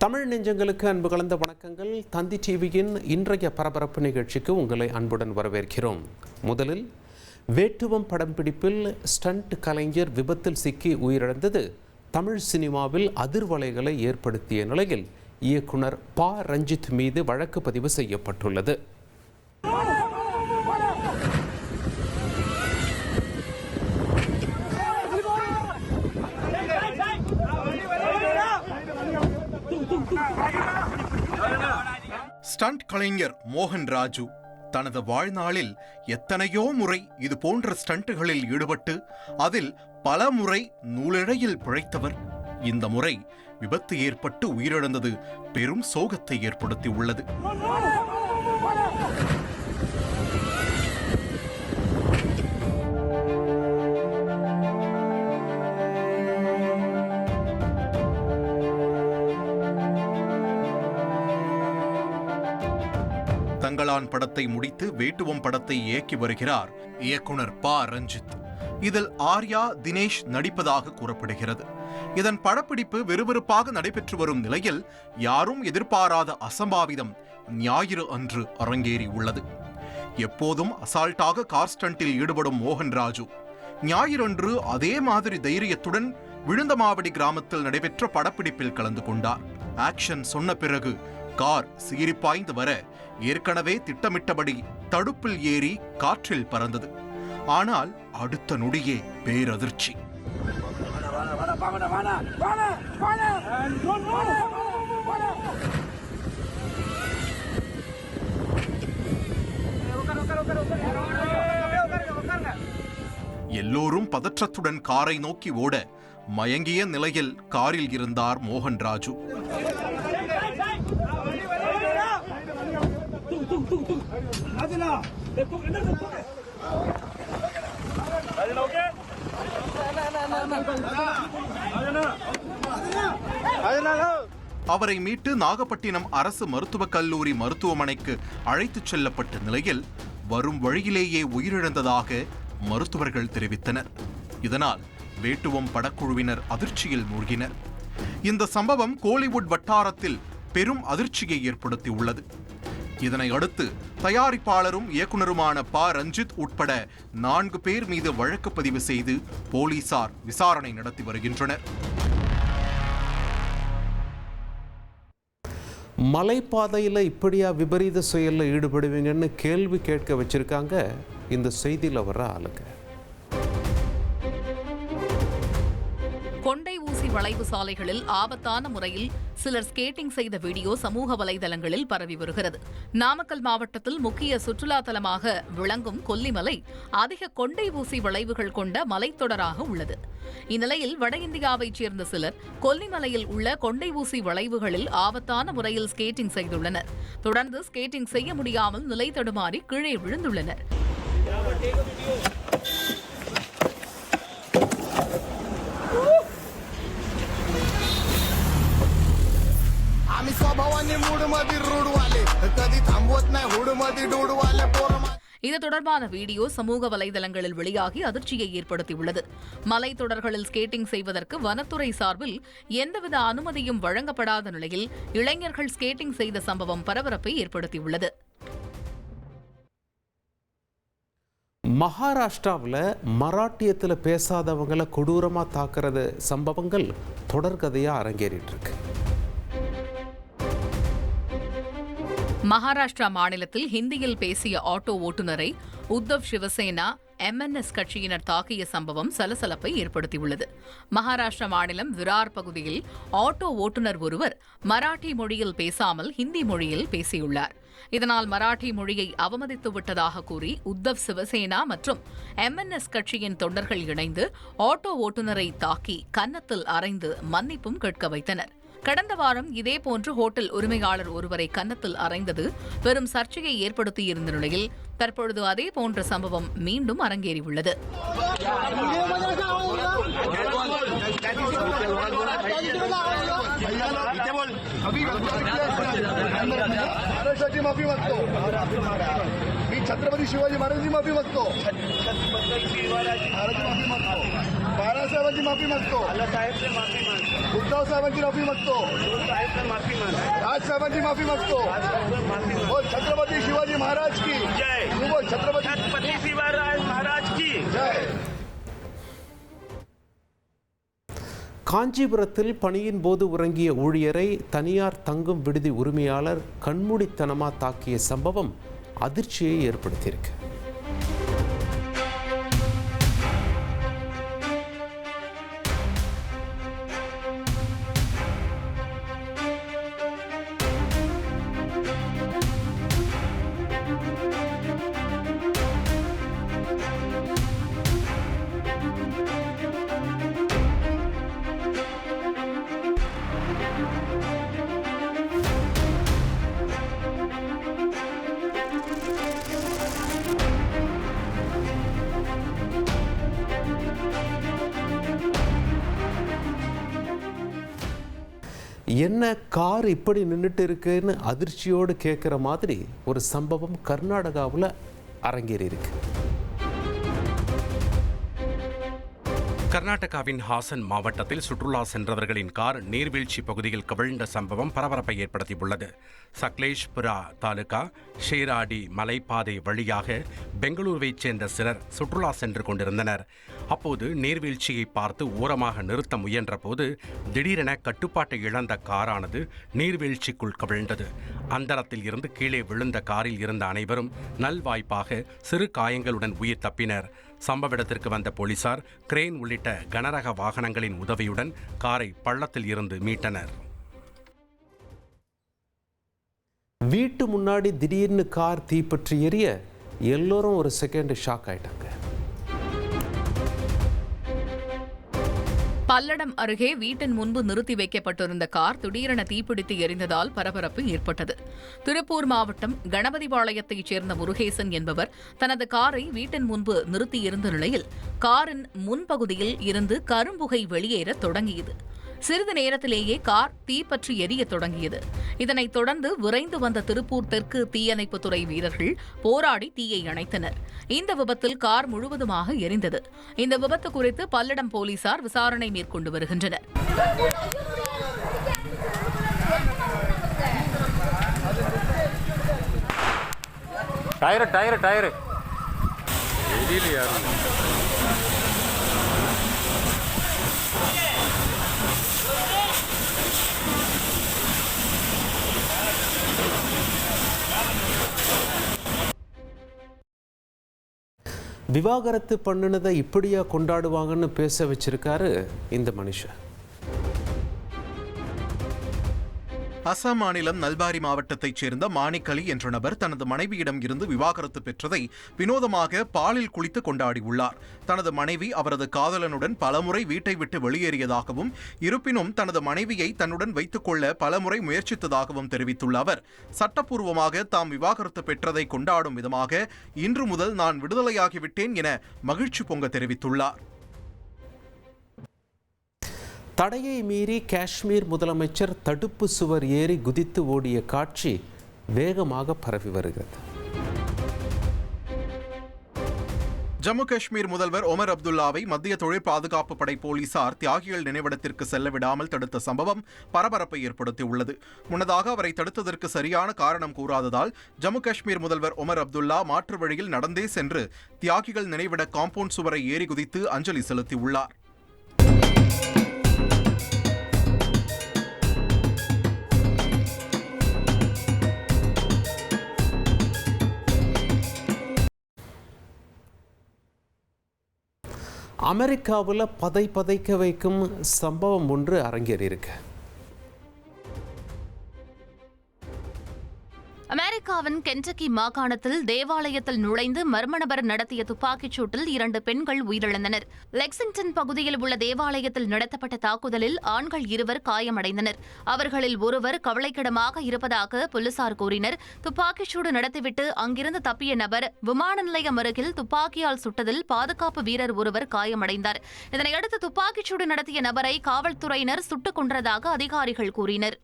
தமிழ் நெஞ்சங்களுக்கு அன்பு கலந்த வணக்கங்கள். தந்தி டிவியின் இன்றைய பரபரப்பு நிகழ்ச்சிக்கு உங்களை அன்புடன் வரவேற்கிறோம். முதலில் வேட்டுவம் படம்பிடிப்பில் ஸ்டண்ட் கலைஞர் விபத்தில் சிக்கி உயிரிழந்தது தமிழ் சினிமாவில் அதிர்வலைகளை ஏற்படுத்திய நிலையில் இயக்குனர் ப. ரஞ்சித் மீது வழக்கு பதிவு செய்யப்பட்டுள்ளது. ஸ்டண்ட் கலைஞர் மோகன் ராஜு தனது வாழ்நாளில் எத்தனையோ முறை இது போன்ற ஸ்டண்ட்டுகளில் ஈடுபட்டு அதில் பல முறை நூலிழையில் பிழைத்தவர். இந்த முறை விபத்து ஏற்பட்டு உயிரிழந்தது பெரும் சோகத்தை ஏற்படுத்தி உள்ளது. தங்களான் படத்தை முடித்து வேட்டுவம் படத்தை இயக்கி வருகிறார் இயக்குனர் ப. ரஞ்சித். இதில் ஆர்யா, தினேஷ் நடிப்பதாக கூறப்படுகிறது. இதன் படப்பிடிப்பு விறுவிறுப்பாக நடைபெற்று வரும் நிலையில் யாரும் எதிர்பாராத அசம்பாவிதம் ஞாயிறு அன்று அரங்கேறி உள்ளது. எப்போதும் அசால்ட்டாக கார் ஸ்டண்டில் ஈடுபடும் மோகன் ராஜு ஞாயிறன்று அதே மாதிரி தைரியத்துடன் விழுந்தமாவடி கிராமத்தில் நடைபெற்ற படப்பிடிப்பில் கலந்து கொண்டார். ஆக்ஷன் சொன்ன பிறகு கார் சீறிப்பாய்ந்து வர ஏற்கனவே திட்டமிட்டபடி தடுப்பில் ஏறி காற்றில் பறந்தது. ஆனால் அடுத்த நொடியே பேரதிர்ச்சி. எல்லோரும் பதற்றத்துடன் காரை நோக்கி ஓட மயங்கிய நிலையில் காரில் இருந்தார் மோகன் ராஜு. அவரை மீட்டு நாகப்பட்டினம் அரசு மருத்துவக் கல்லூரி மருத்துவமனைக்கு அழைத்துச் செல்லப்பட்ட நிலையில் வரும் வழியிலேயே உயிரிழந்ததாக மருத்துவர்கள் தெரிவித்தனர். இதனால் வேட்டுவம் படக்குழுவினர் அதிர்ச்சியில் மூழ்கினர். இந்த சம்பவம் கோலிவுட் வட்டாரத்தில் பெரும் அதிர்ச்சியை ஏற்படுத்தியுள்ளது. இதனை அடுத்து தயாரிப்பாளரும் இயக்குனருமான ப. ரஞ்சித் உட்பட 4 பேர் மீது வழக்கு பதிவு செய்து போலீசார் விசாரணை நடத்தி வருகின்றனர். மலைப்பாதையில் இப்படியா விபரீத செயலில் ஈடுபடுவீங்கன்னு கேள்வி கேட்க வச்சிருக்காங்க இந்த செய்தியில் வர ஆளுங்க. கொண்டை ஊசி வளைவு சாலைகளில் ஆபத்தான முறையில் சிலர் ஸ்கேட்டிங் செய்த வீடியோ சமூக வலைதளங்களில் பரவி வருகிறது. நாமக்கல் மாவட்டத்தில் முக்கிய சுற்றுலா தலமாக விளங்கும் கொல்லிமலை அதிக கொண்டை ஊசி வளைவுகள் கொண்ட மலைத்தொடராக உள்ளது. இந்நிலையில் வட இந்தியாவைச் சேர்ந்த சிலர் கொல்லிமலையில் உள்ள கொண்டை ஊசி வளைவுகளில் ஆபத்தான முறையில் ஸ்கேட்டிங் செய்துள்ளனர். தொடர்ந்து ஸ்கேட்டிங் செய்ய முடியாமல் நிலை தடுமாறி கீழே விழுந்துள்ளனர். இது தொடர்பான வீடியோ சமூக வலைதளங்களில் வெளியாகி அதிர்ச்சியை ஏற்படுத்தியுள்ளது. மலைத்தொடர்களில் ஸ்கேட்டிங் செய்வதற்கு வனத்துறை சார்பில் எந்தவித அனுமதியும் வழங்கப்படாத நிலையில் இளைஞர்கள் ஸ்கேட்டிங் செய்த சம்பவம் பரபரப்பை ஏற்படுத்தியுள்ளது. மகாராஷ்டிராவில் மராட்டியத்தில் பேசாதவங்களை கொடூரமாக தாக்குறது சம்பவங்கள் தொடர்கதையாக அரங்கேறிட்டு இருக்கு. மகாராஷ்டிரா மாநிலத்தில் ஹிந்தியில் பேசிய ஆட்டோ ஓட்டுநரை உத்தவ் சிவசேனா MNS கட்சியினர் தாக்கிய சம்பவம் சலசலப்பை ஏற்படுத்தியுள்ளது. மகாராஷ்டிரா மாநிலம் விரார் பகுதியில் ஆட்டோ ஓட்டுநர் ஒருவர் மராட்டி மொழியில் பேசாமல் ஹிந்தி மொழியில் பேசியுள்ளார். இதனால் மராட்டி மொழியை அவமதித்து விட்டதாக கூறி உத்தவ் சிவசேனா மற்றும் MNS கட்சியின் தொண்டர்கள் இணைந்து ஆட்டோ ஓட்டுநரை தாக்கி கன்னத்தில் அறைந்து மன்னிப்பும் கேட்க வைத்தனர். கடந்த வாரம் இதேபோன்று ஹோட்டல் உரிமையாளர் ஒருவரை கன்னத்தில் அறைந்தது பெரும் சர்ச்சையை ஏற்படுத்தியிருந்த நிலையில் தற்பொழுது அதே போன்ற சம்பவம் மீண்டும் அரங்கேறியுள்ளது. महाराष्ट्राची माफी मागतो. मी छत्रपती शिवाजी महाराजांची माफी मागतो. महाराजांची माफी मागतो. बाळासाहेबांची माफी मागतो. उद्धव साहेबांची माफी मागतो. राजसाहेबांची माफी मागतो. बोल छत्रपती शिवाजी महाराज की जय. बोल छत्रपती शिवाजी महाराज की जय. காஞ்சிபுரத்தில் பணியின் போது உறங்கிய ஊழியரை தனியார் தங்கும் விடுதி உரிமையாளர் கண்மூடித்தனமா தாக்கிய சம்பவம் அதிர்ச்சியை ஏற்படுத்தியிருக்கு. என்ன கார் இப்படி நின்றுட்டு இருக்குன்னு அதிர்ச்சியோடு கேட்குற மாதிரி ஒரு சம்பவம் கர்நாடகாவில் அரங்கேறி இருக்கு. கர்நாடகாவின் ஹாசன் மாவட்டத்தில் சுற்றுலா சென்றவர்களின் கார் நீர்வீழ்ச்சி பகுதியில் கவிழ்ந்த சம்பவம் பரபரப்பை ஏற்படுத்தியுள்ளது. சக்லேஷ்புரா தாலுகா ஷேராடி மலைப்பாதை வழியாக பெங்களூருவைச் சேர்ந்த சிலர் சுற்றுலா சென்று கொண்டிருந்தனர். அப்போது நீர்வீழ்ச்சியை பார்த்து ஓரமாக நிறுத்த முயன்ற போது திடீரென கட்டுப்பாட்டை இழந்த காரானது நீர்வீழ்ச்சிக்குள் கவிழ்ந்தது. அந்தரத்தில் இருந்து கீழே விழுந்த காரில் இருந்த அனைவரும் நல்வாய்ப்பாக சிறு காயங்களுடன் உயிர் தப்பினர். சம்பவ இடத்திற்கு வந்த போலீசார் கிரேன் உள்ளிட்ட கனரக வாகனங்களின் உதவியுடன் காரை பள்ளத்தில் இருந்து மீட்டனர். வீட்டு முன்னாடி திடீர்னு கார் தீப்பற்றி எரிய எல்லோரும் ஒரு செகண்ட் ஷாக் ஆயிட்டாங்க. பல்லடம் அருகே வீட்டின் முன்பு நிறுத்தி வைக்கப்பட்டிருந்த கார் திடீரென தீப்பிடித்து எரிந்ததால் பரபரப்பு ஏற்பட்டது. திருப்பூர் மாவட்டம் கணபதிபாளையத்தைச் சேர்ந்த முருகேசன் என்பவர் தனது காரை வீட்டின் முன்பு நிறுத்தியிருந்த நிலையில் காரின் முன்பகுதியில் இருந்து கரும்புகை வெளியேறத் தொடங்கியது. சிறிது நேரத்திலேயே கார் தீப்பற்றி எரியத் தொடங்கியது. இதனைத் தொடர்ந்து விரைந்து வந்த திருப்பூர் தெற்கு தீயணைப்புத்துறை வீரர்கள் போராடி தீயை அணைத்தனர். இந்த விபத்தில் கார் முழுவதுமாக எரிந்தது. இந்த விபத்து குறித்து பல்லடம் போலீசார் விசாரணை மேற்கொண்டு வருகின்றனர். விவாகரத்து பண்ணினதை இப்படியா கொண்டாடுவாங்கன்னு பேச வச்சிருக்காரு இந்த மனுஷன். அசாம் மாநிலம் நல்பாரி மாவட்டத்தைச் சேர்ந்த மாணிக் அலி என்ற நபர் தனது மனைவியிடம் இருந்து விவாகரத்து பெற்றதை வினோதமாக பாலில் குளித்து கொண்டாடியுள்ளார். தனது மனைவி அவரது காதலனுடன் பலமுறை வீட்டை விட்டு வெளியேறியதாகவும் இருப்பினும் தனது மனைவியை தன்னுடன் வைத்துக் கொள்ள பலமுறை முயற்சித்ததாகவும் தெரிவித்துள்ள அவர், சட்டப்பூர்வமாக தாம் விவாகரத்து பெற்றதை கொண்டாடும் விதமாக இன்று முதல் நான் விடுதலையாகிவிட்டேன் என மகிழ்ச்சி பொங்க தெரிவித்துள்ளார். தடையை மீறி காஷ்மீர் முதலமைச்சர் தடுப்பு சுவர் ஏறி குதித்து ஓடிய காட்சி வேகமாக பரவி வருகிறது. ஜம்மு காஷ்மீர் முதல்வர் ஒமர் அப்துல்லாவை மத்திய தொழில் பாதுகாப்பு படை போலீசார் தியாகிகள் நினைவிடத்திற்கு செல்ல விடாமல் தடுத்த சம்பவம் பரபரப்பை ஏற்படுத்தியுள்ளது. முன்னதாக அவரை தடுத்ததற்கு சரியான காரணம் கூறாததால் ஜம்மு காஷ்மீர் முதல்வர் ஒமர் அப்துல்லா மாற்று வழியில் நடந்தே சென்று தியாகிகள் நினைவிட காம்பவுண்ட் சுவரை ஏறி குதித்து அஞ்சலி செலுத்தியுள்ளார். அமெரிக்காவில் பதைக்க வைக்கும் சம்பவம் ஒன்று அரங்கேறியிருக்கு. அமெரிக்காவின் கென்டக்கி மாகாணத்தில் தேவாலயத்தில் நுழைந்து மர்ம நபர் நடத்திய துப்பாக்கிச் சூட்டில் 2 பெண்கள் உயிரிழந்தனர். லெக்சிங்டன் பகுதியில் உள்ள தேவாலயத்தில் நடத்தப்பட்ட தாக்குதலில் ஆண்கள் 2 காயமடைந்தனர். அவர்களில் ஒருவர் கவலைக்கிடமாக இருப்பதாக போலீசார் கூறினர். துப்பாக்கிச்சூடு நடத்திவிட்டு அங்கிருந்து தப்பிய நபர் விமான நிலையம் அருகில் துப்பாக்கியால் சுட்டதில் பாதுகாப்பு வீரர் ஒருவர் காயமடைந்தார். இதனையடுத்து துப்பாக்கிச்சூடு நடத்திய நபரை காவல்துறையினர் சுட்டுக் கொன்றதாக அதிகாரிகள் கூறினர்.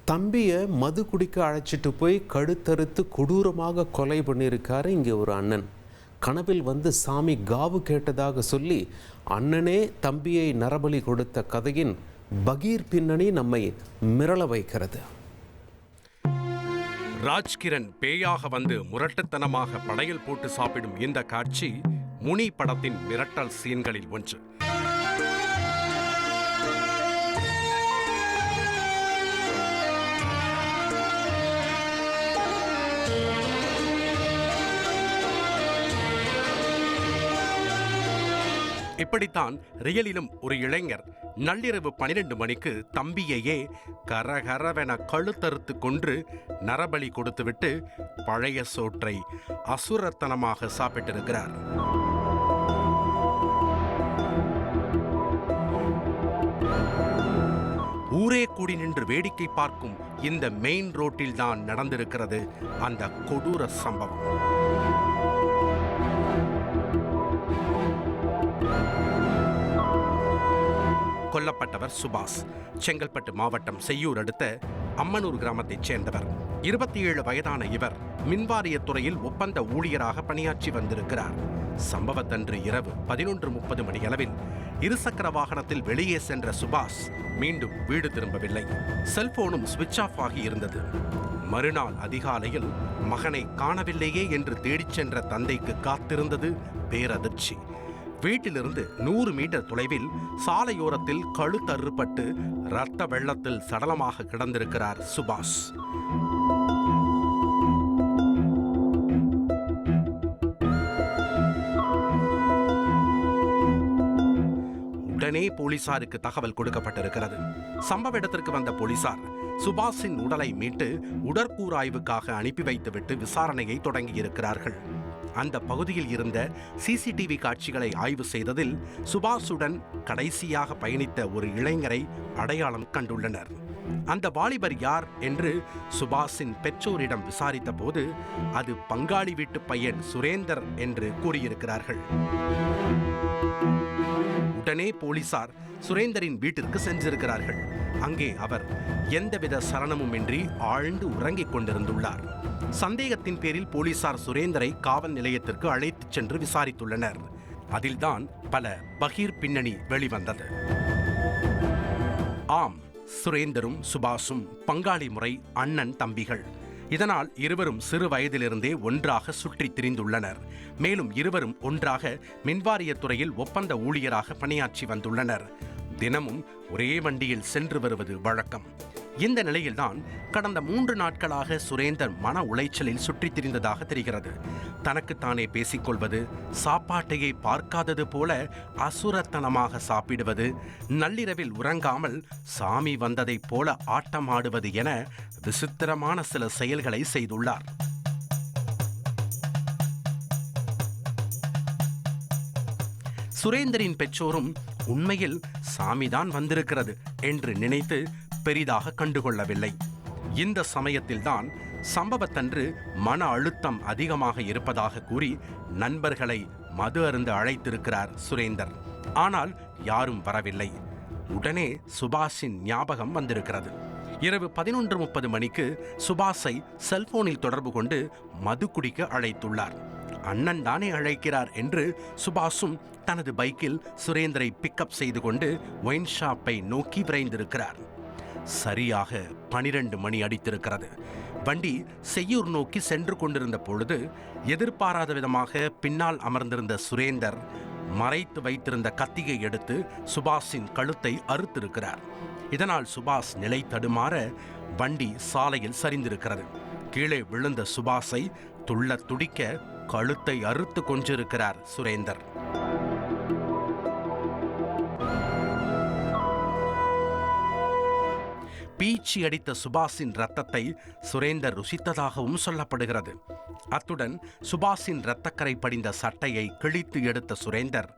தம்பியை மது குடிக்க அழைச்சிட்டு போய் கழுத்தறுத்து கொடூரமாக கொலை பண்ணியிருக்காரு இங்கே ஒரு அண்ணன். கனவில் வந்து சாமி காவு கேட்டதாக சொல்லி அண்ணனே தம்பியை நரபலி கொடுத்த கதையின் பகீர் பின்னணி நம்மை மிரள வைக்கிறது. ராஜ்கிரண் பேயாக வந்து முரட்டுத்தனமாக படையல் போட்டு சாப்பிடும் இந்த காட்சி முனி படத்தின் மிரட்டல் சீன்களில் ஒன்று. இப்படித்தான் ரியலிலும் ஒரு இளைஞர் நள்ளிரவு 12 மணிக்கு தம்பியையே கரகரவென கழுத்தறுத்து கொன்று நரபலி கொடுத்துவிட்டு பழைய சோற்றை அசுரத்தனமாக சாப்பிட்டிருக்கிறார். ஊரே கூடி நின்று வேடிக்கை பார்க்கும் இந்த மெயின் ரோட்டில் தான் நடந்திருக்கிறது அந்த கொடூர சம்பவம். கொல்லப்பட்டவர் சுபாஷ். செங்கல்பட்டு மாவட்டம் செய்யூர் அடுத்த அம்மனூர் கிராமத்தைச் சேர்ந்தவர். 27 வயதான இவர் மின்வாரியத் துறையில் ஒப்பந்த ஊழியராக பணியாற்றி வந்திருக்கிறார். சம்பவத்தன்று இரவு 11:30 மணியளவில் இருசக்கர வாகனத்தில் வெளியே சென்ற சுபாஷ் மீண்டும் வீடு திரும்பவில்லை. செல்போனும் சுவிட்ச் ஆஃப் ஆகி இருந்தது. மறுநாள் அதிகாலையில் மகனை காணவில்லையே என்று தேடிச் சென்ற தந்தைக்கு காத்திருந்தது பேரதிர்ச்சி. வீட்டிலிருந்து 100 மீட்டர் தொலைவில் சாலையோரத்தில் கழுத்தறுபட்டு இரத்த வெள்ளத்தில் சடலமாக கிடந்திருக்கிறார் சுபாஷ். உடனே போலீசாருக்கு தகவல் கொடுக்கப்பட்டிருக்கிறது. சம்பவ இடத்திற்கு வந்த போலீசார் சுபாஷின் உடலை மீட்டு உடற்கூறாய்வுக்காக அனுப்பி வைத்துவிட்டு விசாரணையை தொடங்கியிருக்கிறார்கள். அந்த பகுதியில் இருந்த சிசிடிவி காட்சிகளை ஆய்வு செய்ததில் சுபாஷுடன் கடைசியாக பயணித்த ஒரு இளைஞரை அடையாளம் கண்டுள்ளனர். அந்த வாலிபர் யார் என்று சுபாஷின் பெற்றோரிடம் விசாரித்த போது அது பங்காளி வீட்டு பையன் சுரேந்தர் என்று கூறியிருக்கிறார்கள். உடனே போலீசார் சுரேந்தரின் வீட்டிற்கு சென்றிருக்கிறார்கள். அங்கே அவர் எந்தவித சலனமுமின்றி ஆழ்ந்து உறங்கிக் கொண்டிருந்துள்ளார். சந்தேகத்தின் பேரில் போலீசார் சுரேந்தரை காவல் நிலையத்திற்கு அழைத்துச் சென்று விசாரித்துள்ளனர். அதில்தான் பல பகீர் பின்னணி வெளிவந்தது. ஆம், சுரேந்தரும் சுபாஷும் பங்காளி முறை அண்ணன் தம்பிகள். இதனால் இருவரும் சிறு வயதிலிருந்தே ஒன்றாக சுற்றித் திரிந்துள்ளனர். மேலும் இருவரும் ஒன்றாக மின்வாரியத் துறையில் ஒப்பந்த ஊழியராக பணியாற்றி வந்துள்ளனர். தினமும் ஒரே வண்டியில் சென்று வருவது வழக்கம். இந்த நிலையில்தான் கடந்த 3 நாட்களாக சுரேந்தர் மன உளைச்சலில் சுற்றித் திரிந்ததாக தெரிகிறது. தனக்குத்தானே பேசிக்கொள்வது, சாப்பாட்டையே பார்க்காதது போல அசுரத்தனமாக சாப்பிடுவது, நள்ளிரவில் உறங்காமல் சாமி வந்ததைப் போல ஆட்டமாடுவது என விசித்திரமான சில செயல்களை செய்துள்ளார். சுரேந்தரின் பெற்றோரும் உண்மையில் சாமிதான் வந்திருக்கிறது என்று நினைத்து பெரிதாக கண்டுகொள்ளவில்லை. இந்த சமயத்தில்தான் சம்பவத்தன்று மன அழுத்தம் அதிகமாக இருப்பதாக கூறி நண்பர்களை மது அருந்த அழைத்திருக்கிறார் சுரேந்தர். ஆனால் யாரும் வரவில்லை. உடனே சுபாஷின் ஞாபகம் வந்திருக்கிறது. இரவு 11:30 மணிக்கு சுபாஷை செல்போனில் தொடர்பு கொண்டு மது குடிக்க அழைத்துள்ளார். அண்ணன் தானே அழைக்கிறார் என்று சுபாஷும் தனது பைக்கில் சுரேந்தரை பிக்கப் செய்து கொண்டு ஒயின் ஷாப்பை நோக்கி விரைந்திருக்கிறார். சரியாக 12 மணி அடித்திருக்கிறது. வண்டி செய்யூர் நோக்கி சென்று கொண்டிருந்த பொழுது எதிர்பாராத விதமாக பின்னால் அமர்ந்திருந்த சுரேந்தர் மறைத்து வைத்திருந்த கத்தியை எடுத்து சுபாஷின் கழுத்தை அறுத்திருக்கிறார். இதனால் சுபாஷ் நிலை தடுமாற வண்டி சாலையில் சரிந்திருக்கிறது. கீழே விழுந்த சுபாஷை துள்ள துடிக்க கழுத்தை அறுத்து கொண்டிருக்கிறார் சுரேந்தர். பீச்சி அடித்த சுபாஷின் ரத்தத்தை சுரேந்தர் ருசித்ததாகவும் சொல்லப்படுகிறது. அத்துடன் சுபாஷின் இரத்தக்கரை படிந்த சட்டையை கிழித்து எடுத்த சுரேந்தர்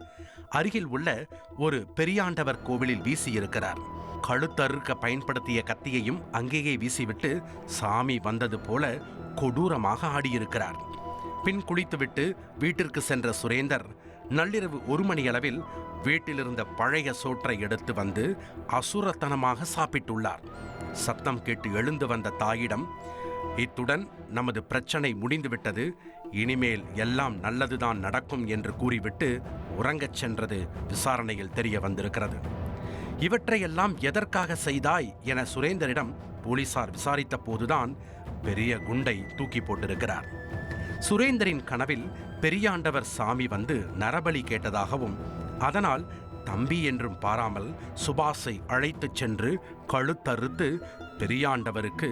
அருகில் உள்ள ஒரு பெரியாண்டவர் கோவிலில் வீசியிருக்கிறார். கழுத்தறுக்க பயன்படுத்திய கத்தியையும் அங்கேயே வீசிவிட்டு சாமி வந்தது போல கொடூரமாக ஆடியிருக்கிறார். பின் குளித்துவிட்டு வீட்டிற்கு சென்ற சுரேந்தர் நள்ளிரவு 1 மணியளவில் வீட்டிலிருந்த பழைய சோற்றை எடுத்து வந்து அசுரத்தனமாக சாப்பிட்டுள்ளார். சத்தம் கேட்டு எழுந்து வந்த தாயிடம், இத்துடன் நமது பிரச்சனை முடிந்துவிட்டது, இனிமேல் எல்லாம் நல்லதுதான் நடக்கும் என்று கூறிவிட்டு உறங்கச் சென்றது விசாரணையில் தெரிய வந்திருக்கிறது. இவற்றையெல்லாம் எதற்காக செய்தாய் என சுரேந்தரிடம் போலீசார் விசாரித்த போதுதான் பெரிய குண்டை தூக்கி போட்டிருக்கிறார். சுரேந்தரின் கனவில் பெரியாண்டவர் சாமி வந்து நரபலி கேட்டதாகவும், அதனால் தம்பி என்றும் பாராமல் சுபாஷை அழைத்துச் சென்று கழுத்தறுத்து பெரியாண்டவருக்கு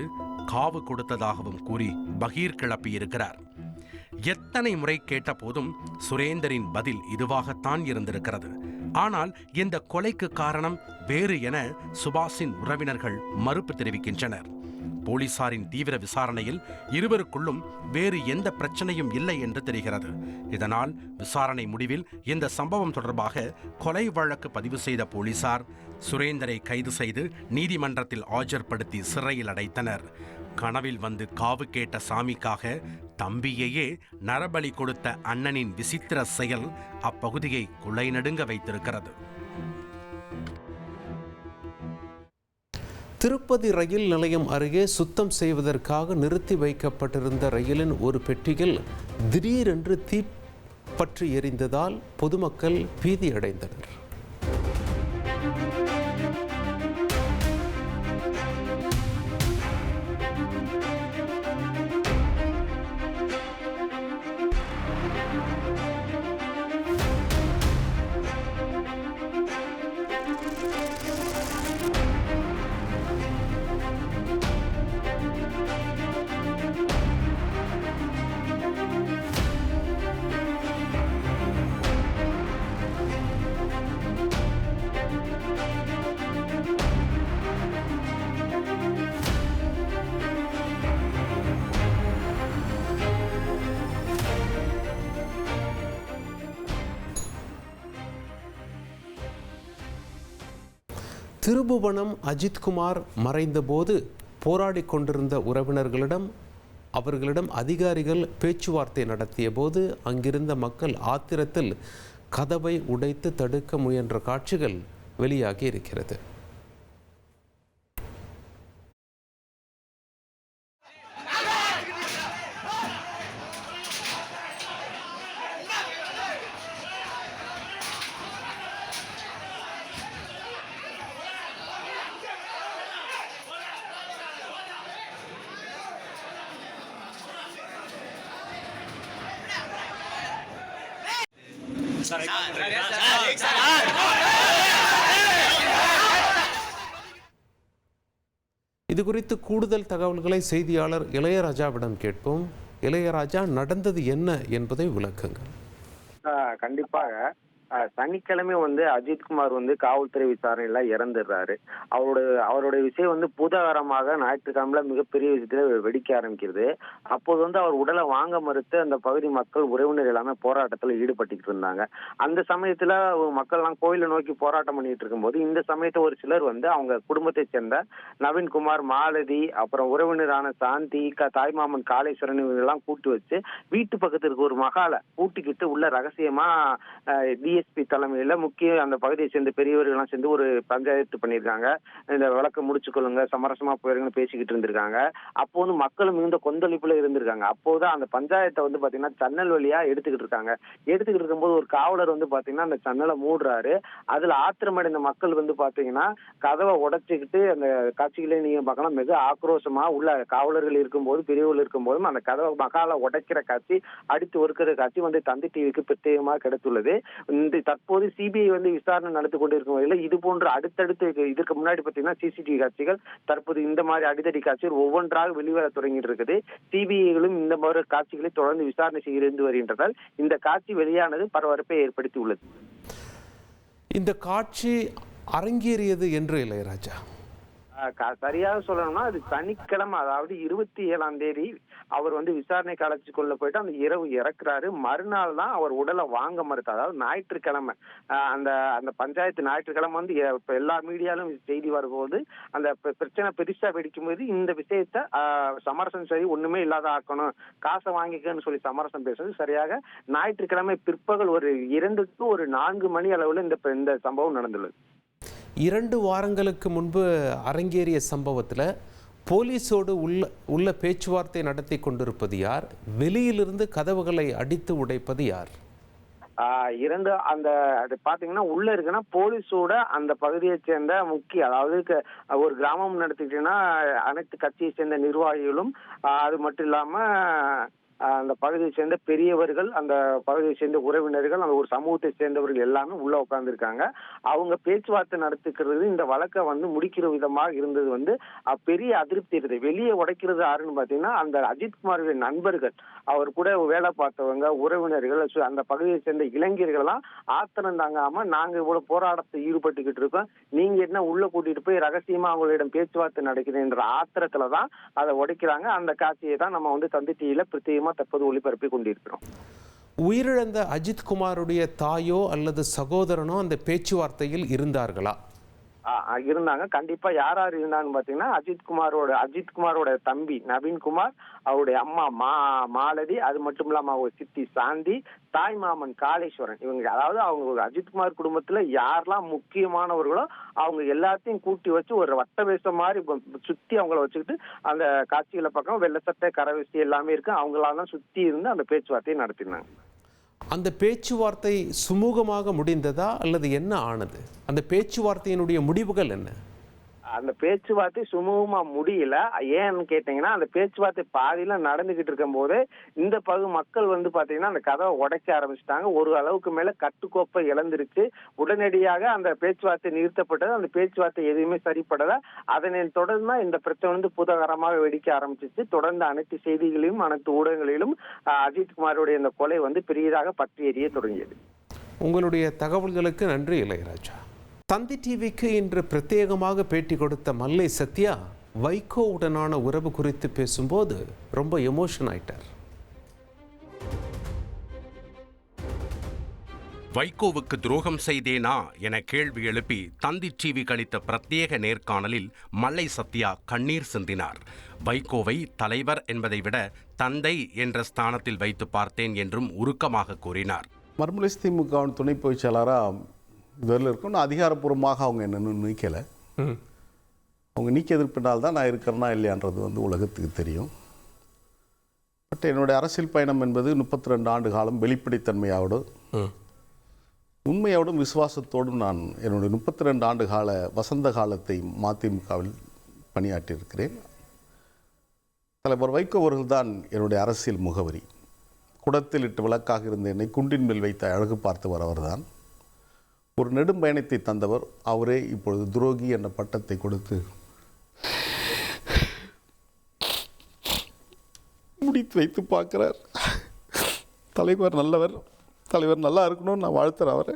காவு கொடுத்ததாகவும் கூறி பகீர் கிளப்பியிருக்கிறார். எத்தனை முறை கேட்ட போதும் சுரேந்தரின் பதில் இதுவாகத்தான் இருந்திருக்கிறது. ஆனால் இந்த கொலைக்கு காரணம் வேறு என சுபாஷின் உறவினர்கள் மறுப்பு தெரிவிக்கின்றனர். போலீசாரின் தீவிர விசாரணையில் இருவருக்குள்ளும் வேறு எந்த பிரச்சனையும் இல்லை என்று தெரிகிறது. இதனால் விசாரணை முடிவில் இந்த சம்பவம் தொடர்பாக கொலை வழக்கு பதிவு செய்த போலீசார் சுரேந்தரை கைது செய்து நீதிமன்றத்தில் ஆஜர்படுத்தி சிறையில் அடைத்தனர். கனவில் வந்து காவு கேட்ட சாமிக்காக தம்பியையே நரபலி கொடுத்த அண்ணனின் விசித்திர செயல் அப்பகுதியை குலை நடுங்க வைத்திருக்கிறது. திருப்பதி ரயில் நிலையம் அருகே சுத்தம் செய்வதற்காக நிறுத்தி வைக்கப்பட்டிருந்த ரயிலின் ஒரு பெட்டியில் திடீரென்று தீ பற்றி எரிந்ததால் பொதுமக்கள் பீதியடைந்தனர். திருபுவனம் அஜித்குமார் மறைந்தபோது போராடி கொண்டிருந்த உறவினர்களிடம் அவர்களிடம் அதிகாரிகள் பேச்சுவார்த்தை நடத்திய போது அங்கிருந்த மக்கள் ஆத்திரத்தில் கதவை உடைத்து தடுக்க முயன்ற காட்சிகள் வெளியாகி இருக்கிறது. இது குறித்து கூடுதல் தகவல்களை செய்தியாளர் இளையராஜாவிடம் கேட்போம். இளையராஜா, நடந்தது என்ன என்பதை விளக்குங்கள். கண்டிப்பாக சனிக்கிழமை அஜித்குமார் காவல்துறை விசாரணையில இறந்துடுறாரு. அவருடைய விஷயம் பூதாகரமாக ஞாயிற்றுக்கிழமை மிகப்பெரிய விஷயத்துல வெடிக்க ஆரம்பிக்கிறது. அப்போது அவர் உடலை வாங்க மறுத்து அந்த பகுதி மக்கள் உறவினர் எல்லாமே போராட்டத்துல ஈடுபட்டுக்கிட்டு இருந்தாங்க. அந்த சமயத்துல மக்கள் எல்லாம் கோயிலை நோக்கி போராட்டம் பண்ணிட்டு இருக்கும்போது இந்த சமயத்தை ஒரு சிலர் அவங்க குடும்பத்தை சேர்ந்த நவீன்குமார், மாலதி, அப்புறம் உறவினரான சாந்தி, தாய்மாமன் காளேஸ்வரன் எல்லாம் கூட்டு வச்சு வீட்டு பக்கத்துல இருக்க ஒரு மகாலை கூட்டிக்கிட்டு உள்ள ரகசியமா டிஎஸ்பி தலைமையில முக்கிய அந்த பகுதியை சேர்ந்த பெரியவர்கள்லாம் சேர்ந்து ஒரு பஞ்சாயத்து பண்ணியிருக்காங்க. இந்த வழக்கை முடிச்சுக்கொள்ளுங்க, சமரசமா போயிருங்கன்னு பேசிக்கிட்டு இருந்திருக்காங்க. அப்போ மக்களும் மிகுந்த கொந்தளிப்புல இருந்திருக்காங்க. அப்போதான் அந்த பஞ்சாயத்தை பாத்தீங்கன்னா சன்னல் வழியா எடுத்துக்கிட்டு இருக்காங்க. எடுத்துக்கிட்டு இருக்கும்போது ஒரு காவலர் பாத்தீங்கன்னா அந்த சன்னலை மூடுறாரு. அதுல ஆத்திரமடைந்த மக்கள் பாத்தீங்கன்னா கதவை உடைச்சுக்கிட்டு அந்த காட்சிகளே நீங்க பார்க்கலாம். மிக ஆக்ரோஷமா உள்ள காவலர்கள் இருக்கும்போது, பெரியவர்கள் இருக்கும்போதும் அந்த கதவை மகால உடைக்கிற காட்சி, அடித்து ஒருக்கிற காட்சி தந்தி டிவிக்கு பிரத்யேகமாக கிடைத்துள்ளது. இந்த தற்போது சிபிஐ விசாரணை நடத்தி கொண்டிருக்கும் வகையில் இது போன்ற அடுத்தடுத்து இதற்கு முன்னாடி பார்த்தீங்கன்னா சிசிடிவி காட்சிகள், தற்போது இந்த மாதிரி அடித்தடி காட்சிகள் ஒவ்வொன்றாக வெளிவர தொடங்கிட்டு இருக்குது. சிபிஐகளும் இந்த மாதிரி காட்சிகளை தொடர்ந்து விசாரணை செய்து வருகின்றதால் இந்த காட்சி வெளியானது பரபரப்பை ஏற்படுத்தி உள்ளது. இந்த காட்சி அரங்கேறியது என்று இளையராஜா சரியாக சொல்லணும்னா அது சனிக்கிழமை, அதாவது 27ஆம் தேதி அவர் வந்து விசாரணைக்கு அழைச்சு கொள்ள போயிட்டு அந்த இரவு இறக்குறாரு. மறுநாள் தான் அவர் உடலை வாங்க மறுத்தார். அதாவது ஞாயிற்றுக்கிழமை, அந்த அந்த பஞ்சாயத்து ஞாயிற்றுக்கிழமை வந்து எல்லா மீடியாலும் செய்தி வரும்போது அந்த பிரச்சனை பெருசா வெடிக்கும் போது இந்த விஷயத்த சமரசம் சரி ஒண்ணுமே இல்லாத ஆக்கணும், காசை வாங்கிக்கன்னு சொல்லி சமரசம் பேசுறது சரியாக ஞாயிற்றுக்கிழமை பிற்பகல் ஒரு 2 to 4 மணி அளவுல இந்த சம்பவம் நடந்துள்ளது. 2 வாரங்களுக்கு முன்பு அரங்கேறிய சம்பவத்தில் போலீஸோடு உள்ள பேச்சுவார்த்தை நடத்தி கொண்டிருப்பது யார்? வெளியிலிருந்து கதவுகளை அடித்து உடைப்பது யார்? அது பாத்தீங்கன்னா உள்ள இருக்குன்னா போலீஸோட அந்த பகுதியை சேர்ந்த முக்கிய, அதாவது ஒரு கிராமம் நடத்திட்டீங்கன்னா அனைத்து கட்சியை சேர்ந்த நிர்வாகிகளும், அது மட்டும் இல்லாம அந்த பகுதியை சேர்ந்த பெரியவர்கள், அந்த பகுதியை சேர்ந்த உறவினர்கள், அந்த ஒரு சமூகத்தை சேர்ந்தவர்கள் எல்லாமே உள்ள உட்கார்ந்துருக்காங்க. அவங்க பேச்சுவார்த்தை நடத்துக்கிறது இந்த வழக்கை வந்து முடிக்கிற விதமாக இருந்தது வந்து பெரிய அதிருப்தி இருக்குது. வெளியே உடைக்கிறது யாருன்னு பாத்தீங்கன்னா அந்த அஜித்குமாருடைய நண்பர்கள், அவர் கூட வேலை பார்த்தவங்க, உறவினர்கள், அந்த பகுதியை சேர்ந்த இளைஞர்கள் எல்லாம் ஆத்திரம் தாங்காம நாங்க இவ்வளவு போராட்டத்தை ஈடுபட்டுக்கிட்டு இருக்கோம், நீங்க என்ன உள்ள கூட்டிட்டு போய் ரகசியமா அவங்களிடம் பேச்சுவார்த்தை நடக்கிறேன்ற ஆத்திரத்துலதான் அதை உடைக்கிறாங்க. அந்த காட்சியை தான் நம்ம வந்து தந்தி டிவியில பிரத்யேகமா தற்போது ஒளிபரப்பி கொண்டிருக்கிறோம். உயிரிழந்த அஜித்குமாருடைய தாயோ அல்லது சகோதரனோ அந்த பேச்சுவார்த்தையில் இருந்தார்களா? இருந்தாங்க. கண்டிப்பா யார் யார் இருந்தான்னு பாத்தீங்கன்னா அஜித்குமாரோட தம்பி நவீன்குமார், அவருடைய அம்மா மாலதி, அது மட்டும் இல்லாம அவங்க சித்தி சாந்தி, தாய் மாமன் காளேஸ்வரன், இவங்க அதாவது அவங்க அஜித்குமார் குடும்பத்துல யாரெல்லாம் முக்கியமானவர்களோ அவங்க எல்லாத்தையும் கூட்டி வச்சு ஒரு வட்ட வேஷம் மாதிரி சுத்தி அவங்கள வச்சுக்கிட்டு அந்த காட்சிகளை பக்கம் வெள்ளை சட்டை கரவெசி எல்லாமே இருக்கு, அவங்களால சுத்தி இருந்து அந்த பேச்சுவார்த்தையை நடத்தினாங்க. அந்த பேச்சுவார்த்தை சுமூகமாக முடிந்ததா அல்லது என்ன ஆனது? அந்த பேச்சுவார்த்தையினுடைய முடிவுகள் என்ன? அந்த பேச்சுவார்த்தை சுமூகமா முடியல. ஏன்னு கேட்டீங்கன்னா அந்த பேச்சுவார்த்தை பாதியில நடந்துகிட்டு இருக்கும் போது இந்த மக்கள் வந்து பாத்தீங்கன்னா அந்த கதவை உடைக்க ஆரம்பிச்சுட்டாங்க. ஒரு அளவுக்கு மேல கட்டுக்கோப்பை இழந்துருச்சு. உடனடியாக அந்த பேச்சுவார்த்தை நிறுத்தப்பட்டது. அந்த பேச்சுவார்த்தை எதுவுமே சரிப்படல. அதனை தொடர்ந்து இந்த பிரச்சனை வந்து புதகரமாக வெடிக்க ஆரம்பிச்சிச்சு. தொடர்ந்து அனைத்து செய்திகளிலும் அனைத்து ஊடகங்களிலும் அஜித்குமாரோடைய இந்த கொலை வந்து பெரியதாக பற்றி எறிய தொடங்கியது. உங்களுடைய தகவல்களுக்கு நன்றி இளையராஜா. தந்தி டிவிக்கு இன்று பிரத்யேகமாக பேட்டி கொடுத்த மல்லை சத்யா வைகோவுடனான உறவு குறித்து பேசும்போது ரொம்ப எமோஷன் ஆயிட்டார். வைகோவுக்கு துரோகம் செய்தேனா என கேள்வி எழுப்பி தந்தி டிவி கழித்த பிரத்யேக நேர்காணலில் மல்லை சத்யா கண்ணீர் சிந்தினார். வைகோவை தலைவர் என்பதை விட தந்தை என்ற ஸ்தானத்தில் வைத்து பார்த்தேன் என்றும் உருக்கமாக கூறினார். மறுமலர்ச்சி திமுகவின் துணை பொதுச் செயலாளராக இதில் இருக்கணும். அதிகாரப்பூர்வமாக அவங்க என்னன்னு நீக்கலை. அவங்க நீக்கியதற்கு பின்னால் தான் நான் இருக்கிறேன்னா இல்லையான்றது வந்து உலகத்துக்கு தெரியும். பட் என்னுடைய அரசியல் பயணம் என்பது 32 ஆண்டு காலம் வெளிப்படைத்தன்மையோடும் உண்மையோடும் விசுவாசத்தோடும் நான் என்னுடைய 32 ஆண்டு கால வசந்த காலத்தை மதிமுகவில் பணியாற்றியிருக்கிறேன். தலைவர் வைகோ அவர்கள் தான் என்னுடைய அரசியல் முகவரி. குடத்தில் இட்டு விளக்காக இருந்த என்னை குண்டின் மேல் வைத்த அழகு பார்த்தவர் அவர்தான். ஒரு நெடும் பயணத்தை தந்தவர் அவரே. இப்பொழுது துரோகி என்ற பட்டத்தை கொடுத்து முடித்து வைத்து பார்க்கிறார். தலைவர் நல்லவர், தலைவர் நல்லா இருக்கணும்னு நான் வாழ்த்துறேன் அவரை.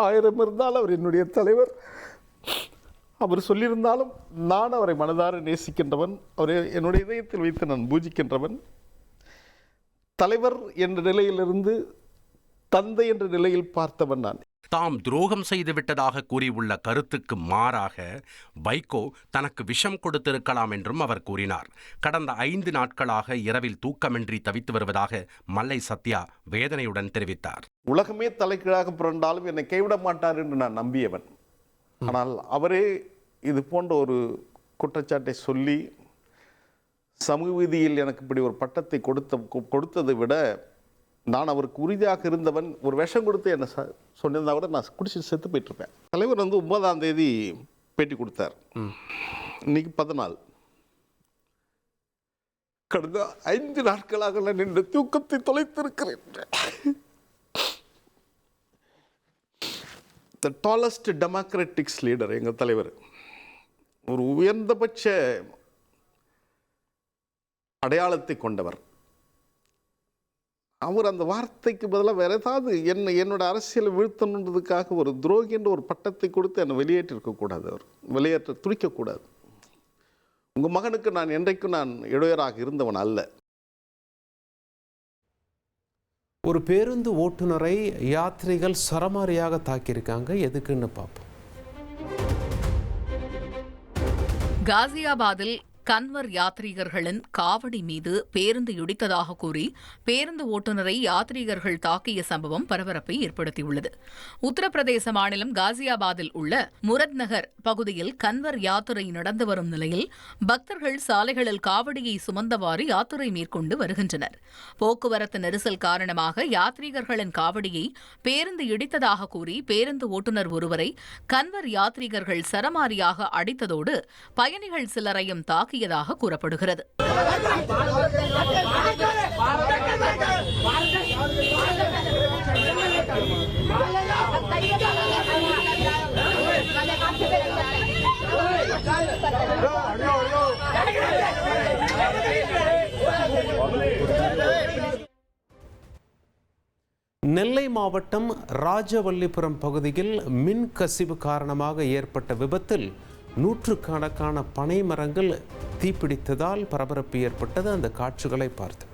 1000 இருந்தாலும் அவர் என்னுடைய தலைவர். அவர் சொல்லியிருந்தாலும் நான் அவரை மனதார நேசிக்கின்றவன். அவரை என்னுடைய இதயத்தில் வைத்து நான் பூஜிக்கின்றவன். தலைவர் என்ற நிலையிலிருந்து தந்தை என்ற நிலையில் பார்த்தவன் நான். தாம் துரோகம் செய்துவிட்டதாக கூறியுள்ள கருத்துக்கு மாறாக வைகோ தனக்கு விஷம் கொடுத்திருக்கலாம் என்றும் அவர் கூறினார். கடந்த 5 நாட்களாக இரவில் தூக்கமின்றி தவித்து வருவதாக மல்லை சத்யா வேதனையுடன் தெரிவித்தார். உலகமே தலைகீழாக புரண்டாலும் என்னை கைவிட மாட்டார் என்று நான் நம்பியவன். ஆனால் அவரே இது போன்ற ஒரு குற்றச்சாட்டை சொல்லி சமூக விதியில் எனக்கு இப்படி ஒரு பட்டத்தை கொடுத்ததை விட நான் அவருக்கு உறுதியாக இருந்தவன். ஒரு விஷம் கொடுத்து என்னை சொன்னிருந்தா கூட நான் குடிச்சு செத்து போயிட்டுருப்பேன். தலைவர் வந்து 9ஆம் தேதி பேட்டி கொடுத்தார். இன்னைக்கு 14. கடந்த 5 நாட்களாக நான் இந்த தூக்கத்தை தொலைத்திருக்கிறேன். த டாலஸ்ட் டெமோக்ராட்டிக்ஸ் லீடர் எங்கள் தலைவர். ஒரு உயர்ந்தபட்ச அடையாளத்தை கொண்டவர். அவர் அந்த வார்த்தைக்கு பதிலாக வேற ஏதாவது என்னோட அரசியலை வீழ்த்தணுன்றதுக்காக ஒரு துரோகி என்ற ஒரு பட்டத்தை கொடுத்து என்னை வெளியேற்றிருக்கக்கூடாது. அவர் வெளியேற்ற துடிக்கக்கூடாது. உங்கள் மகனுக்கு நான் என்றைக்கும் நான் இடையூறாக இருந்தவன் அல்ல. ஒரு பேருந்து ஓட்டுநரை யாத்ரிகள் சரமாரியாக தாக்கியிருக்காங்க. எதுக்குன்னு பார்ப்போம். காசியாபாத்தில் கன்வர் யாத்ரீகர்களின் காவடி மீது பேருந்து இடித்ததாக கூறி பேருந்து ஓட்டுநரை யாத்ரீகர்கள் தாக்கிய சம்பவம் பரபரப்பை ஏற்படுத்தியுள்ளது. உத்தரப்பிரதேச மாநிலம் காசியாபாத்தில் உள்ள முரத் நகர் பகுதியில் கன்வர் யாத்திரை நடந்து வரும் நிலையில் பக்தர்கள் சாலைகளில் காவடியை சுமந்தவாறு யாத்திரை மேற்கொண்டு வருகின்றனர். போக்குவரத்து நெரிசல் காரணமாக யாத்ரீகர்களின் காவடியை பேருந்து இடித்ததாக கூறி பேருந்து ஓட்டுநர் ஒருவரை கன்வர் யாத்ரீகர்கள் சரமாரியாக அடித்ததோடு பயணிகள் சிலரையும் தாக்கி கூறப்படுகிறது. நெல்லை மாவட்டம் ராஜவல்லிபுரம் பகுதியில் மின் கசிவு காரணமாக ஏற்பட்ட விபத்தில் நூற்றுக்கணக்கான பனை மரங்கள் தீப்பிடித்ததால் பரபரப்பு ஏற்பட்டது. அந்த காட்சிகளை பார்த்து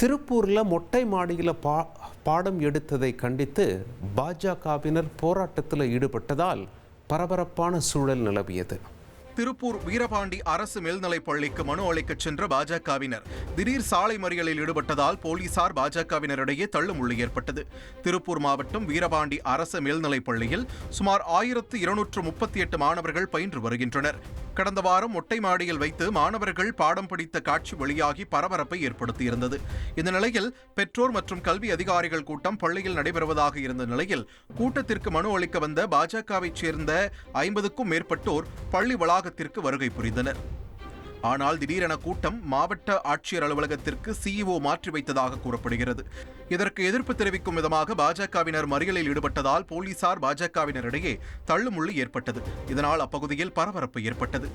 திருப்பூர்ல மொட்டை மாடியில் பாடம் எடுத்ததை கண்டித்து பாஜகவினர் போராட்டத்தில் ஈடுபட்டதால் பரபரப்பான சூழல் நிலவியது. திருப்பூர் வீரபாண்டி அரசு மேல்நிலைப் பள்ளிக்கு மனு அளிக்கச் சென்ற பாஜகவினர் திடீர் சாலை மறியலில் ஈடுபட்டதால் போலீசார் பாஜகவினரிடையே தள்ளுமுள்ளு ஏற்பட்டது. திருப்பூர் மாவட்டம் வீரபாண்டி அரசு மேல்நிலைப் பள்ளியில் சுமார் 1238 மாணவர்கள் பயின்று வருகின்றனர். கடந்த வாரம் மொட்டை மாடியில் வைத்து மாணவர்கள் பாடம் படித்த காட்சி வெளியாகி பரபரப்பை ஏற்படுத்தியிருந்தது. இந்த நிலையில் பெற்றோர் மற்றும் கல்வி அதிகாரிகள் கூட்டம் பள்ளியில் நடைபெறுவதாக இருந்த நிலையில் கூட்டத்திற்கு மனு அளிக்க வந்த பாஜகவைச் சேர்ந்த 50க்கும் மேற்பட்டோர் பள்ளி வளாகத்திற்கு வருகை புரிந்தனர். ஆனால் திடீரென கூட்டம் மாவட்ட ஆட்சியர் அலுவலகத்திற்கு சிஇஓ மாற்றி வைத்ததாக கூறப்படுகிறது. இதற்கு எதிர்ப்பு தெரிவிக்கும் விதமாக பாஜகவினர் மறியலில் ஈடுபட்டதால் போலீசார் பாஜகவினரிடையே தள்ளுமுள்ளு ஏற்பட்டது. இதனால் அப்பகுதியில் பரபரப்பு ஏற்பட்டது.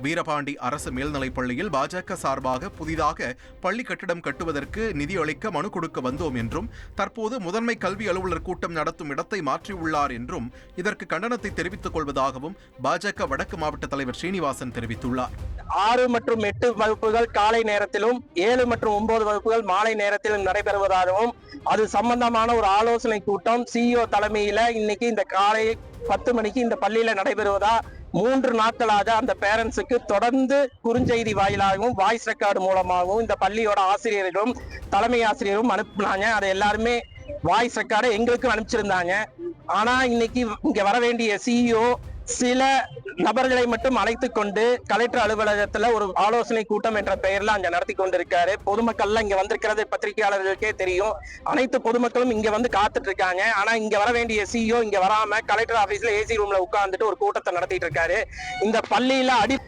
வீரபாண்டி அரசு மேல்நிலைப் பள்ளியில் பாஜக சார்பாக புதிதாக பள்ளி கட்டிடம் கட்டுவதற்கு நிதி அளிக்க மனு கொடுக்க வந்தோம் என்றும் தற்போது முதன்மை கல்வி அலுவலர் கூட்டம் நடத்தும் இடத்தை மாற்றியுள்ளார் என்றும் இதற்கு கண்டனத்தை தெரிவித்துக் கொள்வதாகவும் பாஜக வடக்கு மாவட்ட தலைவர் ஸ்ரீனிவாசன் தெரிவித்துள்ளார். 6 மற்றும் 8 வகுப்புகள் காலை நேரத்திலும் 7 மற்றும் 9 வகுப்புகள் மாலை நேரத்திலும் நடைபெறுவதாகவும் அது சம்பந்தமான ஒரு ஆலோசனை கூட்டம் சிஇஓ தலைமையில இன்னைக்கு இந்த காலை 10 மணிக்கு இந்த பள்ளியில நடைபெறுவதா 3 நாட்களாக அந்த பேரண்ட்ஸுக்கு தொடர்ந்து குறுஞ்செய்தி வாயிலாகவும் வாய்ஸ் ரெக்கார்டு மூலமாகவும் இந்த பள்ளியோட ஆசிரியர்களும் தலைமை ஆசிரியரும் அனுப்புனாங்க. அதை எல்லாருமே வாய்ஸ் ரெக்கார்டை எங்களுக்கும் அனுப்பிச்சிருந்தாங்க. ஆனா இன்னைக்கு இங்க வர வேண்டிய சிஇஓ சில நபர்களை மட்டும் அழைத்து கொண்டு கலெக்டர் அலுவலகத்துல ஒரு ஆலோசனை கூட்டம் என்ற பெயர்ல அங்க நடத்தி கொண்டிருக்காரு. பொதுமக்கள்லாம் இங்க வந்திருக்கிறது பத்திரிகையாளர்களுக்கே தெரியும். அனைத்து பொதுமக்களும் இங்க வந்து காத்துட்டு இருக்காங்க. ஆனா இங்க வர வேண்டிய சிஇஓ இங்க வராம கலெக்டர் ஆபீஸ்ல ஏசி ரூம்ல உட்கார்ந்துட்டு ஒரு கூட்டத்தை நடத்திட்டு இருக்காரு. இந்த பள்ளியில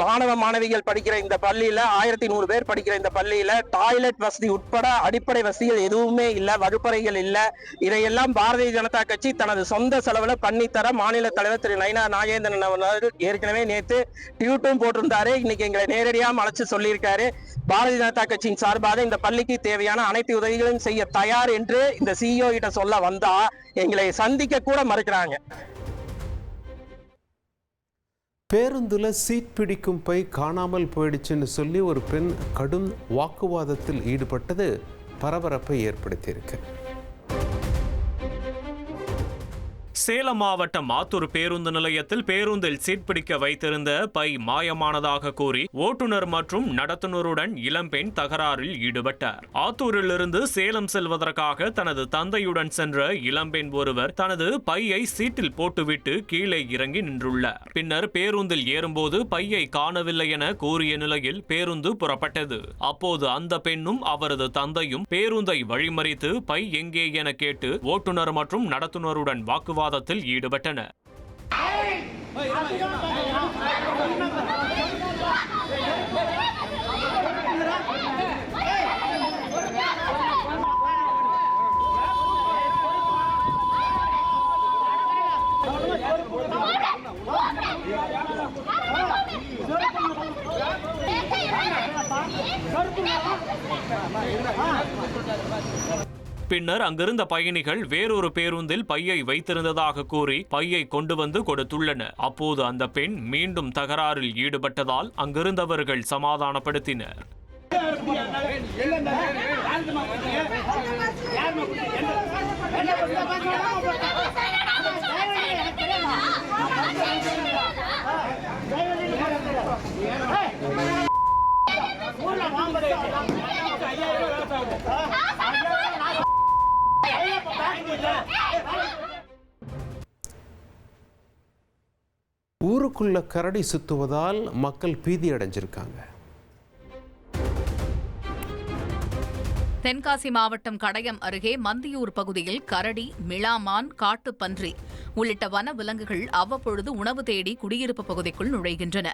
மாணவ மாணவிகள் படிக்கிற இந்த பள்ளியில 1100 பேர் படிக்கிற இந்த பள்ளியில டாய்லெட் வசதி உட்பட அடிப்படை வசதிகள் எதுவுமே இல்ல, வகுப்பறைகள் இல்ல. இதையெல்லாம் பாரதிய ஜனதா கட்சி தனது சொந்த செலவுல பண்ணித்தர மாநில தலைவர் திரு நயினா நாகேந்திரன் அவர்கள் ஏற்கனவே நேற்று டியூட்டும் போட்டிருந்தாரு. இன்னைக்கு எங்களை நேரடியாக அழைச்சு சொல்லியிருக்காரு. பாரதிய ஜனதா கட்சியின் சார்பாக இந்த பள்ளிக்கு தேவையான அனைத்து உதவிகளும் செய்ய தயார் என்று இந்த சிஇஓ கிட்ட சொல்ல வந்தா எங்களை சந்திக்க கூட மறுக்கிறாங்க. பேருந்துல சீட் பிடிக்கும் பை காணாமல் போயிடுச்சுன்னு சொல்லி ஒரு பெண் கடும் வாக்குவாதத்தில் ஈடுபட்டது பரபரப்பை ஏற்படுத்தியிருக்கு. சேலம் மாவட்டம் ஆத்தூர் பேருந்து நிலையத்தில் பேருந்தில் சீட் பிடிக்க வைத்திருந்த பை மாயமானதாக கூறி ஓட்டுநர் மற்றும் நடத்துனருடன் இளம்பெண் தகராறில் ஈடுபட்டார். ஆத்தூரிலிருந்து சேலம் செல்வதற்காக தனது தந்தையுடன் சென்ற இளம்பெண் ஒருவர் தனது பையை சீட்டில் போட்டுவிட்டு கீழே இறங்கி நின்றுள்ளார். பின்னர் பேருந்தில் ஏறும்போது பையை காணவில்லை என கூறிய நிலையில் பேருந்து புறப்பட்டது. அப்போது அந்த பெண்ணும் அவரது தந்தையும் பேருந்தை வழிமறித்து பை எங்கே என கேட்டு ஓட்டுநர் மற்றும் நடத்துனருடன் வாக்குவாதம் ஈடுபட்டனர். பின்னர் அங்கிருந்த பயணிகள் வேறொரு பேருந்தில் பையை வைத்திருந்ததாக கூறி பையை கொண்டு வந்து கொடுத்துள்ளனர். அப்போது அந்த பெண் மீண்டும் தகராறில் ஈடுபட்டதால் அங்கிருந்தவர்கள் சமாதானப்படுத்தினர். ஊருக்குள்ள கரடி சுத்துவதால் மக்கள் பீதி அடைஞ்சிருக்காங்க. தென்காசி மாவட்டம் கடையம் அருகே மந்தியூர் பகுதியில் கரடி, மிளாமான், காட்டுப்பன்றி உள்ளிட்ட வன விலங்குகள் அவ்வப்பொழுது உணவு தேடி குடியிருப்பு பகுதிக்குள் நுழைகின்றன.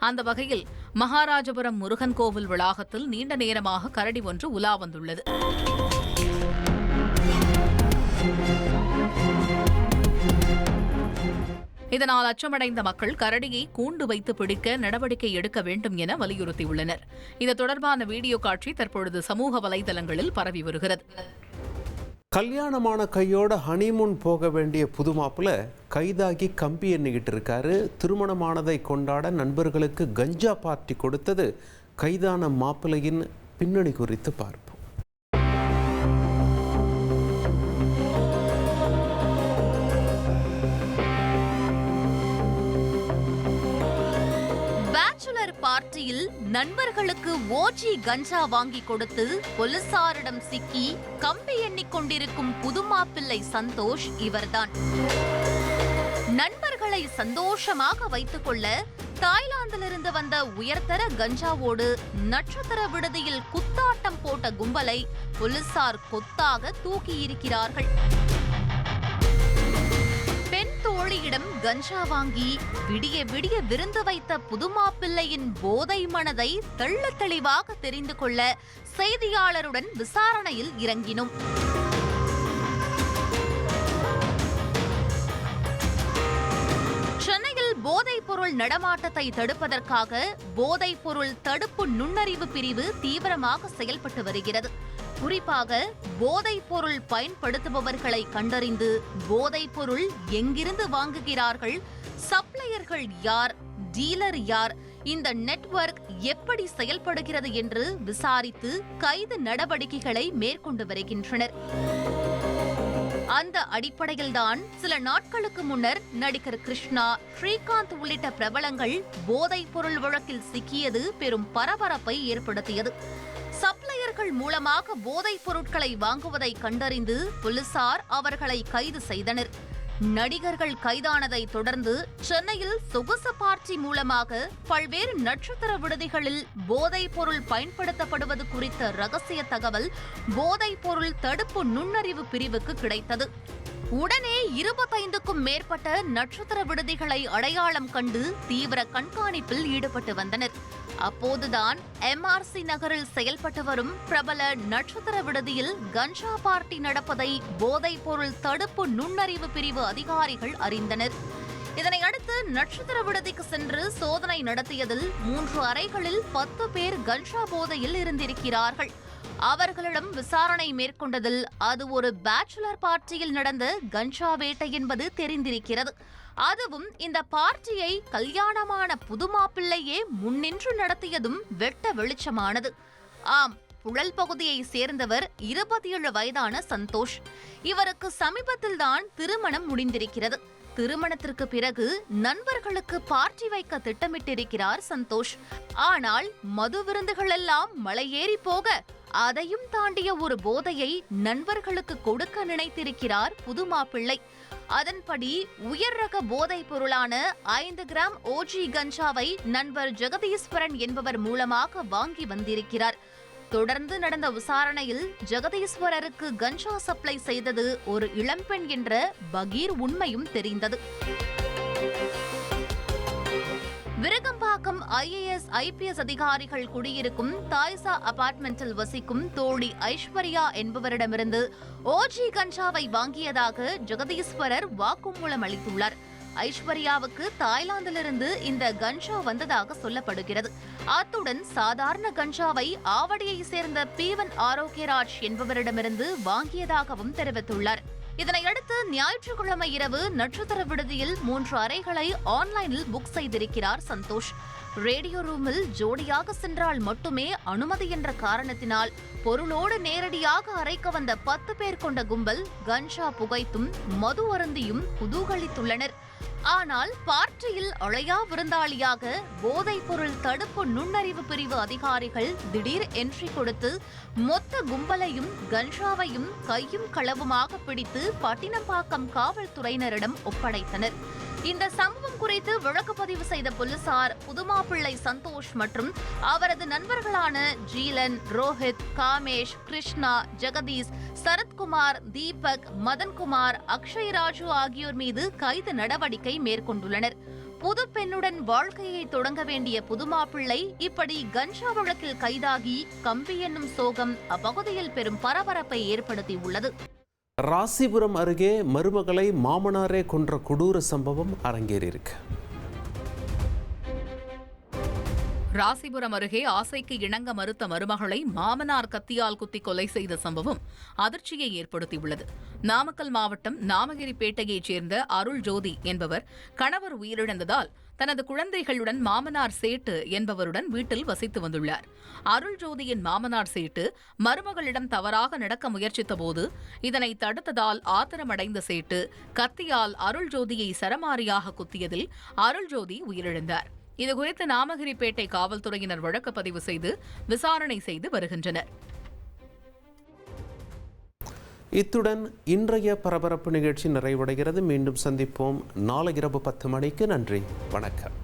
அந்த வகையில் மகாராஜபுரம் முருகன் கோவில் வளாகத்தில் நீண்ட நேரமாக கரடி ஒன்று உலா வந்துள்ளது. இதனால் அச்சமடைந்த மக்கள் கரடியை கூண்டு வைத்து பிடிக்க நடவடிக்கை எடுக்க வேண்டும் என வலியுறுத்தியுள்ளனர். இது தொடர்பான வீடியோ காட்சி தற்பொழுது சமூக வலைதளங்களில் பரவி வருகிறது. கல்யாணமான கையோட ஹனிமூன் போக வேண்டிய புது மாப்பிள்ள கைதாகி கம்பி எண்ணிக்கிட்டு இருக்காரு. திருமணமானதை கொண்டாட நண்பர்களுக்கு கஞ்சா பார்ட்டி கொடுத்தது கைதான மாப்பிள்ளையின் பின்னணி குறித்து பார்ப்போம். பேச்சுலர் பார்ட்டியில் நண்பர்களுக்கு ஓஜி கஞ்சா வாங்கி கொடுத்து போலீசாரிடம் சிக்கி கம்பி எண்ணிக் கொண்டிருக்கும் புது மாப்பிள்ளை சந்தோஷ் இவர்தான். நண்பர்களை சந்தோஷமாக வைத்துக் கொள்ள தாய்லாந்திலிருந்து வந்த உயர்தர கஞ்சாவோடு நட்சத்திர விடுதியில் குத்தாட்டம் போட்ட கும்பலை போலீசார் கொத்தாக தூக்கியிருக்கிறார்கள். பெண் தோழியிடம் கஞ்சா வாங்கி விடிய விடிய விருந்து வைத்த புதுமாப்பிள்ளையின் போதை மனதை தெள்ள தெளிவாக தெரிந்து கொள்ள செய்தியாளருடன் விசாரணையில் இறங்கினோம். சென்னையில் போதைப் பொருள் நடமாட்டத்தை தடுப்பதற்காக போதைப் பொருள் தடுப்பு நுண்ணறிவு பிரிவு தீவிரமாக செயல்பட்டு வருகிறது. குறிப்பாக போதைப் பொருள் பயன்படுத்துபவர்களை கண்டறிந்து போதைப் பொருள் எங்கிருந்து வாங்குகிறார்கள், சப்ளையர்கள் யார், டீலர் யார், இந்த நெட்வொர்க் எப்படி செயல்படுகிறது என்று விசாரித்து கைது நடவடிக்கைகளை மேற்கொண்டு வருகின்றனர். அந்த அடிப்படையில்தான் சில நாட்களுக்கு முன்னர் நடிகர் கிருஷ்ணா, ஸ்ரீகாந்த் உள்ளிட்ட பிரபலங்கள் போதைப் பொருள் வழக்கில் சிக்கியது பெரும் பரபரப்பை ஏற்படுத்தியது. சப்ளையர்கள் மூலமாக போதைப் பொருட்களை வாங்குவதை கண்டறிந்து போலீசார் அவர்களை கைது செய்தனர். நடிகர்கள் கைதானதை தொடர்ந்து சென்னையில் சொகுசு பார்ட்டி மூலமாக பல்வேறு நட்சத்திர விடுதிகளில் போதைப் பொருள் பயன்படுத்தப்படுவது குறித்த ரகசிய தகவல் போதைப் பொருள் தடுப்பு நுண்ணறிவு பிரிவுக்கு கிடைத்தது. உடனே 25க்கும் மேற்பட்ட நட்சத்திர விடுதிகளை அடையாளம் கண்டு தீவிர கண்காணிப்பில் ஈடுபட்டு வந்தனர். அப்போதுதான் MRC நகரில் செயல்பட்டு வரும் பிரபல நட்சத்திர விடுதியில் கஞ்சா பார்ட்டி நடப்பதை போதைப் பொருள் தடுப்பு நுண்ணறிவு பிரிவு அதிகாரிகள் அறிந்தனர். இதனையடுத்து நட்சத்திர விடுதிக்கு சென்று சோதனை நடத்தியதில் 3 அறைகளில் 10 பேர் கஞ்சா போதையில் இருந்திருக்கிறார்கள். அவர்களிடம் விசாரணை மேற்கொண்டதில் அது ஒரு பேச்சுலர் பார்ட்டியில் நடந்த கஞ்சா வேட்டை என்பது தெரிந்திருக்கிறது. அதுவும் இந்த பார்ட்டியை கல்யாணமான புது மாப்பிள்ளையே முன்னின்று நடத்தியதும் வெட்ட வெளிச்சமானது. ஆம், புழல் பகுதியை சேர்ந்தவர் 27 வயதான சந்தோஷ். இவருக்கு சமீபத்தில்தான் திருமணம் முடிந்திருக்கிறது. திருமணத்திற்கு பிறகு நண்பர்களுக்கு பார்ட்டி வைக்க திட்டமிட்டிருக்கிறார் சந்தோஷ். ஆனால் மது விருந்துகள் எல்லாம் மலையேறி போக அதையும் தாண்டிய ஒரு போதையை நண்பர்களுக்கு கொடுக்க நினைத்திருக்கிறார் புது மாப்பிள்ளை. அதன்படி உயர் ரக போதைப் பொருளான 5 கிராம் ஓஜி கஞ்சாவை நண்பர் ஜெகதீஸ்வரன் என்பவர் மூலமாக வாங்கி வந்திருக்கிறார். தொடர்ந்து நடந்த விசாரணையில் ஜெகதீஸ்வரருக்கு கஞ்சா சப்ளை செய்தது ஒரு இளம்பெண் என்ற பகீர் உண்மையும் தெரிந்தது. விருகம்பாக்கம் IAS IPS அதிகாரிகள் குடியிருக்கும் தாய்சா அபார்ட்மெண்டில் வசிக்கும் தோழி ஐஸ்வர்யா என்பவரிடமிருந்து ஓஜி கஞ்சாவை வாங்கியதாக ஜெகதீஸ்வரர் வாக்குமூலம் அளித்துள்ளார். ஐஸ்வர்யாவுக்கு தாய்லாந்திலிருந்து இந்த கஞ்சா வந்ததாக சொல்லப்படுகிறது. அத்துடன் சாதாரண கஞ்சாவை ஆவடியை சேர்ந்த P1 ஆரோக்கியராஜ் என்பவரிடமிருந்து வாங்கியதாகவும் தெரிவித்துள்ளார். இதனையடுத்து ஞாயிற்றுக்கிழமை இரவு நட்சத்திர விடுதியில் 3 அறைகளை ஆன்லைனில் புக் செய்திருக்கிறார் சந்தோஷ். ரேடியோ ரூமில் ஜோடியாக சென்றால் மட்டுமே அனுமதி என்ற காரணத்தினால் பொருளோடு நேரடியாக அறைக்கு வந்த 10 பேர் கொண்ட கும்பல் கஞ்சா புகைத்தும் மது அருந்தியும் குதூகலித்துள்ளனர். ஆனால் பார்ட்டியில் அழையா விருந்தாளியாக போதைப் பொருள் தடுப்பு நுண்ணறிவு பிரிவு அதிகாரிகள் திடீர் என்ட்ரி கொடுத்து மொத்த கும்பலையும் கஞ்சாவையும் கையும் களவுமாக பிடித்து பட்டினப்பாக்கம் காவல்துறையினரிடம் ஒப்படைத்தனர். இந்த சம்பவம் குறித்து வழக்கு பதிவு செய்த போலீசார் புதுமாப்பிள்ளை சந்தோஷ் மற்றும் அவரது நண்பர்களான ஜீலன், ரோஹித், காமேஷ், கிருஷ்ணா, ஜெகதீஷ், சரத்குமார், தீபக், மதன்குமார், அக்ஷய் ராஜு ஆகியோர் மீது கைது நடவடிக்கை மேற்கொண்டுள்ளனர். புது பெண்ணுடன் வாழ்க்கையை தொடங்க வேண்டிய புதுமாப்பிள்ளை இப்படி கஞ்சா வழக்கில் கைதாகி கம்பி என்னும் சோகம் அப்பகுதியில் பெரும் பரபரப்பை ஏற்படுத்தியுள்ளது. ராசிபுரம் அருகே மருமகளை மாமனாரே கொன்ற கொடூர சம்பவம் அரங்கேறியிருக்கு. ராசிபுரம் அருகே ஆசைக்கு இணங்க மறுத்த மருமகளை மாமனார் கத்தியால் குத்தி கொலை செய்த சம்பவம் அதிர்ச்சியை ஏற்படுத்தியுள்ளது. நாமக்கல் மாவட்டம் நாமகிரிப்பேட்டையைச் சேர்ந்த அருள் ஜோதி என்பவர் கணவர் உயிரிழந்ததால் தனது குழந்தைகளுடன் மாமனார் சேட்டு என்பவருடன் வீட்டில் வசித்து வந்துள்ளார். அருள் ஜோதியின் மாமனார் சேட்டு மருமகளிடம் தவறாக நடக்க முயற்சித்தபோது இதனை தடுத்ததால் ஆத்திரமடைந்த சேட்டு கத்தியால் அருள் ஜோதியை சரமாரியாக குத்தியதில் அருள் ஜோதி உயிரிழந்தார். இதுகுறித்து நாமகிரிப்பேட்டை காவல்துறையினர் வழக்கு பதிவு செய்து விசாரணை செய்து வருகின்றனர். இத்துடன் இன்றைய பரபரப்பு நிகழ்ச்சி நிறைவடைகிறது. மீண்டும் சந்திப்போம் நாளை இரவு 10 மணிக்கு. நன்றி, வணக்கம்.